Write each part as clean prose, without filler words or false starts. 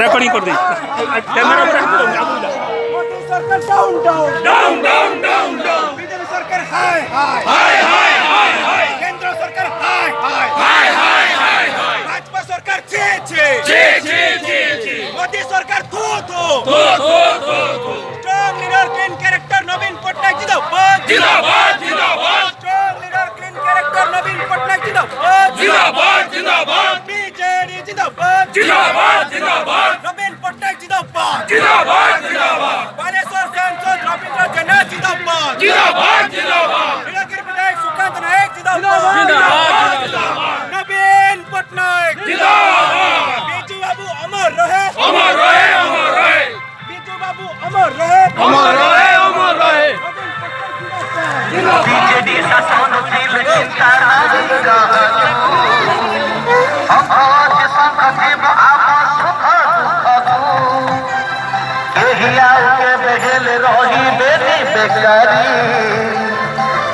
recording করে দিই camera Modi সরকার down down down down down down BJP সরকার হাই হাই হাই হাই হাই হাই কেন্দ্র সরকার হাই হাই হাই হাই হাই হাই ভাজপা সরকার ছে ছে জি জি জি জি মোদি সরকার থু থু তো তো তো স্ট্রং লিডার ক্লিন ক্যারেক্টার নবীন পটনায়ক জিন্দাবাদ জিন্দাবাদ জিন্দাবাদ স্ট্রং লিডার ক্লিন ক্যারেক্টার নবীন পটনায়ক জিন্দাবাদ জিন্দাবাদ জিন্দাবাদ বিজেডি জিন্দাবাদ জিন্দাবাদ জিন্দাবাদ নবীন পটনায়ক জিন্দাবাদ জিন্দাবাদ জিন্দাবাদ বালেশ্বর সাংসদ রবীন্দ্র জেনা জিন্দাবাদ জিন্দাবাদ জিন্দাবাদ নীলগিরি বিধায়ক সুকান্ত নায়ক জিন্দাবাদ জিন্দাবাদ জিন্দাবাদ নবীন পটনায়ক জিন্দাবাদ বিজু বাবু অমর রহে অমর রহে অমর রহে বিজু বাবু অমর রহে অমর রহে অমর রহে বিজেডি শাসন ছিল চিন্তার সহজ সংকটিব আমার সুখ দুঃখ এহিয়াকে বেগেল রহিবে বেকারি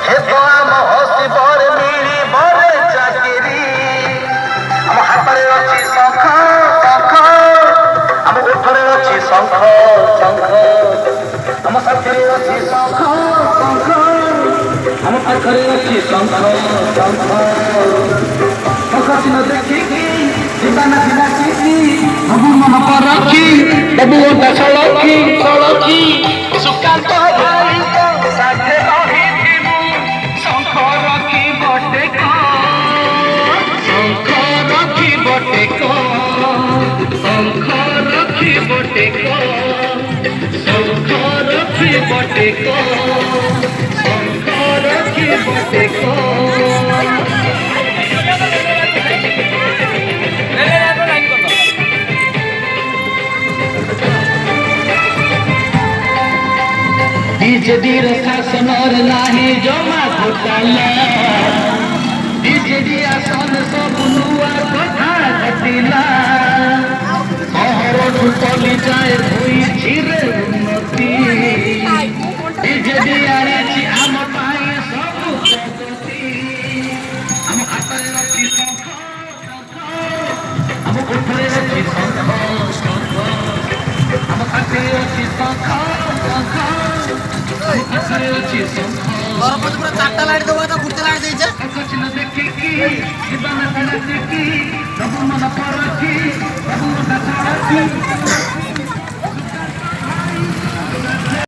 হে তো আম হসিবর মিলিবরে চাকরি আম হাତରେ ଅଛି ଶଙ୍ଖ ଶଙ୍ଖ ଆମ ଓଠରେ ଅଛି ଶଙ୍ଖ ଶଙ୍ଖ ଆମ ସାଥିରେ ଅଛି ଶଙ୍ଖ ଶଙ୍ଖ ଆମ ପାଖରେ ଅଛି ଶଙ୍ଖ ଶଙ୍ଖ ଶଙ୍ଖ ଚିହ୍ନ ଦେଖିକି ଯିବା ନା ଡାକିକି ସବୁ ମନ ରଖି ଦେବୁ ଓଟା ସଳଖି ସଳଖି ସୁକାନ୍ତ ଭାଇଙ୍କ ସାଥେ ରହିଥିବୁ ଶଙ୍ଖ ରଖି ବଟେ ଶଙ୍ଖ ରଖି ବଟେ ଶଙ୍ଖ ରଖି ବଟେ ଶଙ୍ଖ ରଖି ବଟେ ଶଙ୍ଖ ରଖି ବଟେ বিজেডির শাসনের নাহি জমা ঘোটালা বিজেডি আসন সবু নূয়া কথা ঘটিলা সহরঠু চলি যায় হইছি রে উন্নতি বিজেডি আনিছি আম পাই সবু প্রগতি আম হাତରେ ଅଛି ଶଙ୍ଖ ଶଙ୍ଖ ଆମ ଓଠରେ ଅଛି ଶଙ୍ଖ ଶଙ୍ଖ ଆମ ପାଖରେ ଅଛି ଶଙ୍ଖ ଶଙ୍ଖ ପାଖରେ ଅଛି ଶଙ୍ଖ ଗରମ ପୁରା ଚାରଟା ଲାଇଟ୍ ଦବା ତ ଗୋଟେ ଲାଇଟ୍ ଦେଇଛେ ଚିହ୍ନ ଦେଖିକି ଜୀବନ ଡାକିକି ସବୁ ମନ ପରଖି ସବୁ କଥା ଛାଡି